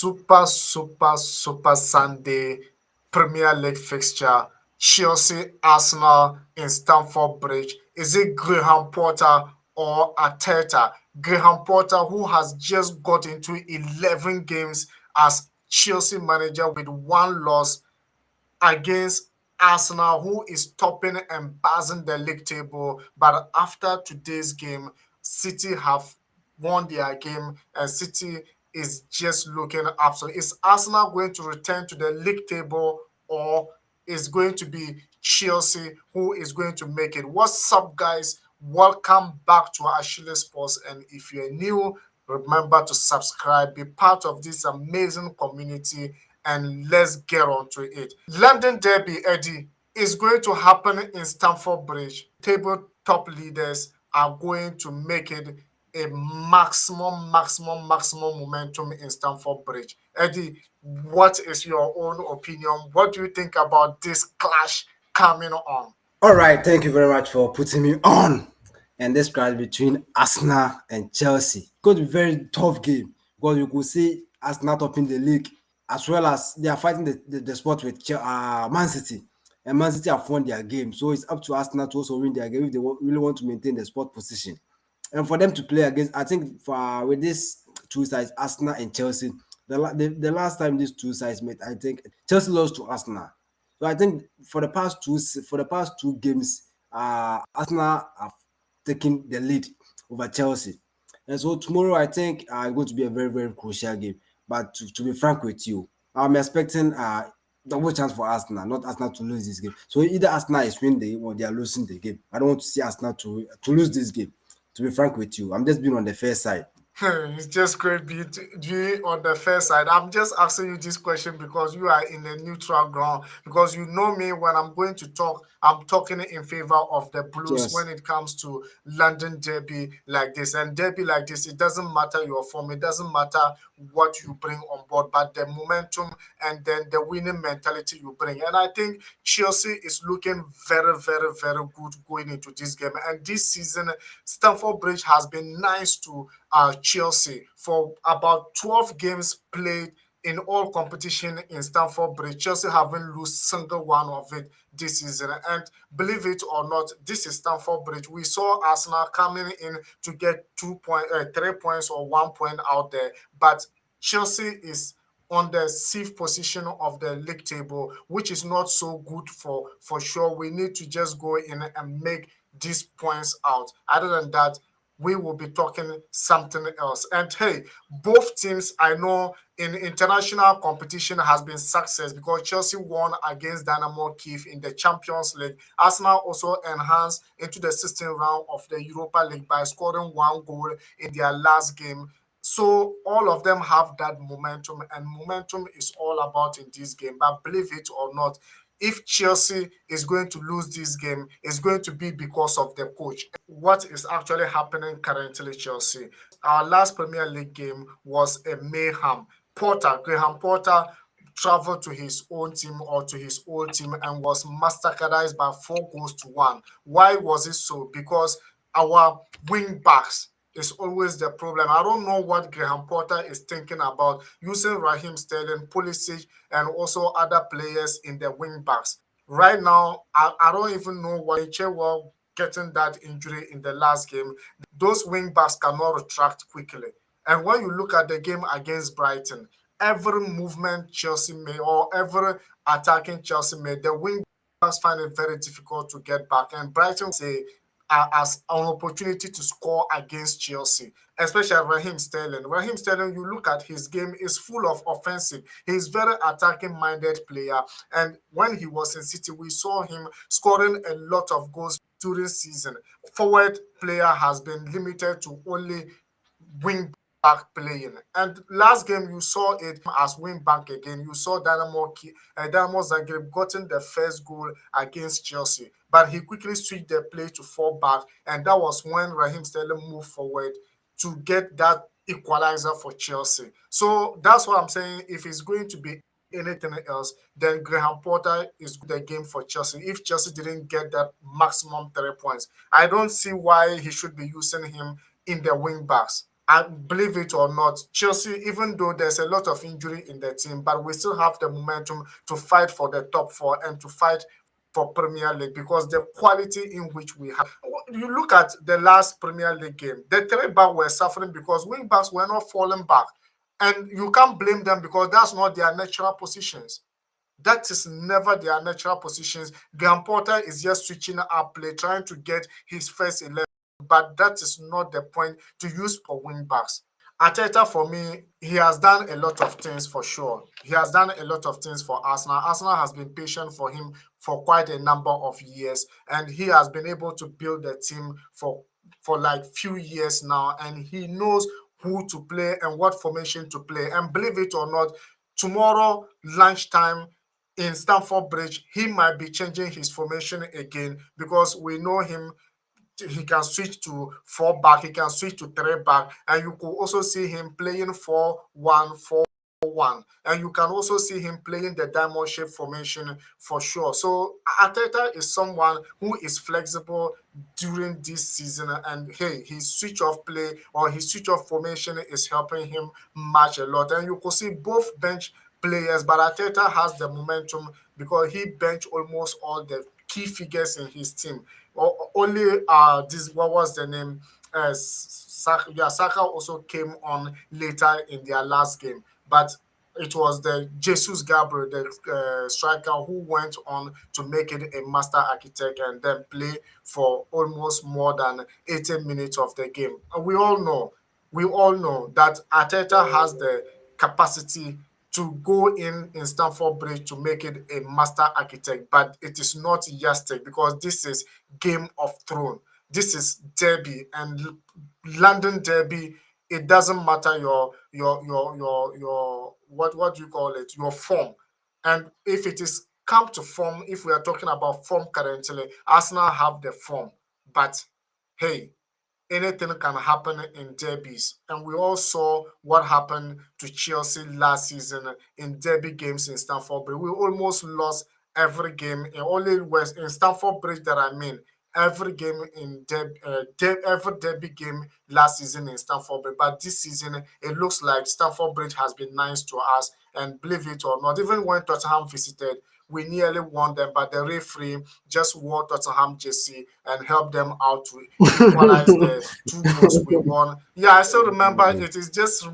super Sunday Premier League fixture. Chelsea, Arsenal in Stamford Bridge. Is it Graham Potter or Arteta? Graham Potter, who has just got into 11 games as Chelsea manager with one loss, against Arsenal, who is topping and passing the league table. But after today's game, City have won their game, and City is just looking up. So, is Arsenal going to return to the league table, or is going to be Chelsea who is going to make it? What's up, guys? Welcome back to Achilles Sports. And if you're new, remember to subscribe, be part of this amazing community, and let's get on to it. London Derby, Eddie, is going to happen in Stamford Bridge. Table top leaders are going to make it a maximum momentum in Stamford Bridge. Eddie, what is your own opinion? What do you think about this clash coming on? All right, thank you very much for putting me on. And this clash between Arsenal and Chelsea going to be a very tough game because you could see Arsenal topping the league as well as they are fighting the spot with Man City. And Man City have won their game, so it's up to Arsenal to also win their game if they really want to maintain the spot position. And for them to play against, I think for with these two sides, Arsenal and Chelsea, the last time these two sides met, I think Chelsea lost to Arsenal. So I think for the past two games, Arsenal have taken the lead over Chelsea. And so tomorrow I think going to be a very crucial game. But to be frank with you, I'm expecting double chance for Arsenal, not Arsenal to lose this game. So either Arsenal is winning the game or they are losing the game. I don't want to see Arsenal to lose this game. To be frank with you, I'm just being on the fair side. It's just great being on the fair side. I'm just asking you this question because you are in a neutral ground. Because you know me, when I'm going to talk, I'm talking in favor of the Blues Yes. when it comes to London Derby like this. And Derby like this, it doesn't matter your form, it doesn't matter what you bring on board, but the momentum and then the winning mentality you bring. And I think Chelsea is looking very good going into this game. And this season, Stamford Bridge has been nice to Chelsea for about 12 games played in all competition in Stamford Bridge. Chelsea haven't lost single one of it this season. And believe it or not, this is Stamford Bridge. We saw Arsenal coming in to get 3 points or 1 point out there, but Chelsea is on the safe position of the league table, which is not so good for sure. We need to just go in and make these points out. Other than that, we will be talking something else. And hey, both teams I know in international competition has been success because Chelsea won against Dinamo Kiev in the Champions League. Arsenal also enhanced into the 16th round of the Europa League by scoring one goal in their last game. So all of them have that momentum, and momentum is all about in this game. But believe it or not, if Chelsea is going to lose this game, it's going to be because of the coach. What is actually happening currently, Chelsea? Our last Premier League game was a mayhem. Graham Potter, traveled to his own team or to his old team and was massacred by 4 goals to 1. Why was it so? Because our wing backs is always the problem. I don't know what Graham Potter is thinking about using Raheem Sterling, Pulisic, and also other players in the wing backs. Right now, I don't even know why Chilwell getting that injury in the last game. Those wing backs cannot retract quickly. And when you look at the game against Brighton, every movement Chelsea made or every attacking Chelsea made, the wing backs find it very difficult to get back. And Brighton say as an opportunity to score against Chelsea, especially Raheem Sterling. Raheem Sterling, you look at his game, is full of offensive. He's very attacking-minded player. And when he was in City, we saw him scoring a lot of goals during season. Forward player has been limited to only wing back playing. And last game you saw it as wing back again. You saw Dinamo Zagreb gotten the first goal against Chelsea, but he quickly switched the play to fall back, and that was when Raheem Sterling moved forward to get that equalizer for Chelsea. So that's what I'm saying. If it's going to be anything else, then Graham Potter is the game for Chelsea. If Chelsea didn't get that maximum 3 points, I don't see why he should be using him in the wing backs. I believe it or not, Chelsea, even though there's a lot of injury in the team, but we still have the momentum to fight for the top four and to fight for Premier League because the quality in which we have. You look at the last Premier League game, the three back were suffering because wing backs were not falling back. And you can't blame them because that's not their natural positions. That is never their natural positions. Graham Potter is just switching up play, trying to get his first 11, but that is not the point to use for wing backs. Arteta, for me, he has done a lot of things for sure. He has done a lot of things for Arsenal. Arsenal has been patient for him for quite a number of years, and he has been able to build the team for like few years now, and he knows who to play and what formation to play. And believe it or not, tomorrow lunchtime in Stamford Bridge, he might be changing his formation again because we know him. He can switch to four back, he can switch to three back, and you could also see him playing 4-1-4-1, and you can also see him playing the diamond shape formation for sure. So Arteta is someone who is flexible during this season, and hey, his switch off play or his switch off formation is helping him match a lot. And you could see both bench players, but Arteta has the momentum because he benched almost all the key figures in his team. Only this what was the name? Saka also came on later in their last game, but it was the Jesus Gabriel, the striker, who went on to make it a master architect and then play for almost more than 80 minutes of the game. And we all know that Arteta has the capacity to go in Stamford Bridge to make it a master architect, but it is not yardstick because this is Game of Thrones. This is Derby and London Derby. It doesn't matter your what do you call it, your form, and if it is come to form, if we are talking about form currently, Arsenal have the form, but hey, anything can happen in derbies. And we all saw what happened to Chelsea last season in derby games in Stamford Bridge. We almost lost every game. In only West in Stamford Bridge that I mean. Every game in every derby game last season in Stamford Bridge, but this season it looks like Stamford Bridge has been nice to us. And believe it or not, even when Tottenham visited, we nearly won them, but the referee just wore Tottenham jersey and helped them out to equalize the two goals we won. Yeah, I still remember it. It's just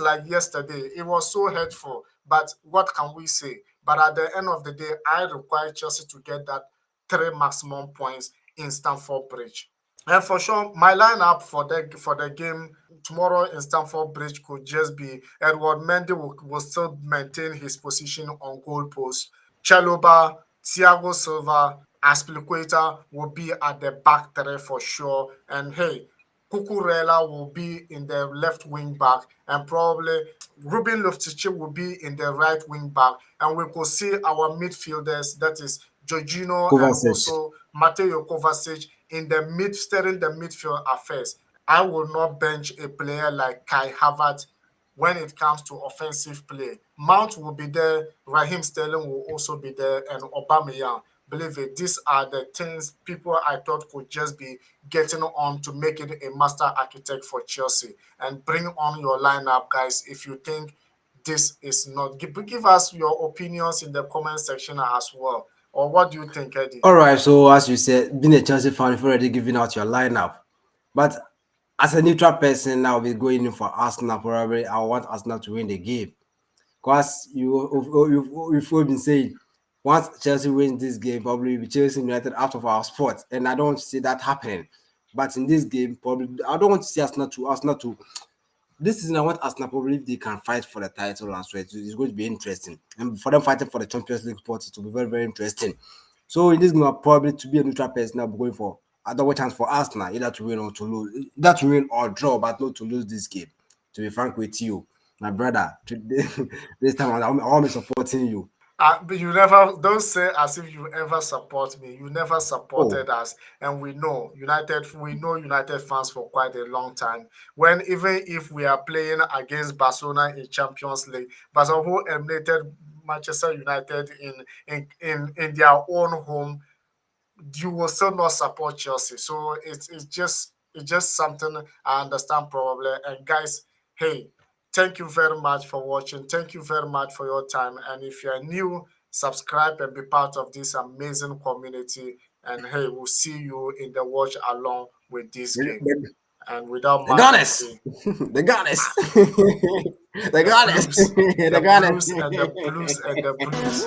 like yesterday. It was so hurtful, but what can we say? But at the end of the day, I require Chelsea to get that three maximum points in Stamford Bridge. And for sure, my lineup for the game tomorrow in Stamford Bridge could just be Edward Mendy will still maintain his position on goal post. Chaluba, Thiago Silva, Aspilicueta will be at the back three for sure. And hey, Cucurella will be in the left wing back, and probably Ruben Loftus-Cheek will be in the right wing back. And we could see our midfielders, that is Jorginho and Kovacic. also Mateo Kovacic in the steering the midfield affairs. I will not bench a player like Kai Havertz when it comes to offensive play. Mount will be there, Raheem Sterling will also be there, and Aubameyang. Believe it, these are the things people I thought could just be getting on to make it a master architect for Chelsea. And bring on your lineup, guys, if you think this is not. Give us your opinions in the comment section as well. Or what do you think, Eddie? All right, so as you said, being a Chelsea fan, you've already given out your lineup. But as a neutral person, I'll be going in for Arsenal. Probably, I want Arsenal to win the game. Because you've all been saying, once Chelsea wins this game, probably we'll be Chelsea United out of our spot. And I don't want to see that happening. But in this game, probably, I don't want to see Arsenal to this season, I want Arsenal probably if they can fight for the title as well. It's going to be interesting. And for them fighting for the Champions League spot, it will be very, very interesting. So in this game, I'll probably to be a neutral person, I'll be going for a double chance for Arsenal, either to win or to lose. Either to win or draw, but not to lose this game. To be frank with you, my brother, today, this time I'll be supporting you. But you never don't say as if you ever support me. You never Oh, supported us, and we know United. We know United fans for quite a long time. When even if we are playing against Barcelona in Champions League, Barcelona who eliminated Manchester United in their own home, you will still not support Chelsea. So it's It's just something I understand probably. And guys, hey, thank you very much for watching. Thank you very much for your time. And if you're new, subscribe and be part of this amazing community. And hey, we'll see you in the watch along with this game. They, And without they much got us. ado, They got us. They the got us. blues, They the got blues, and the blues, and the blues. us.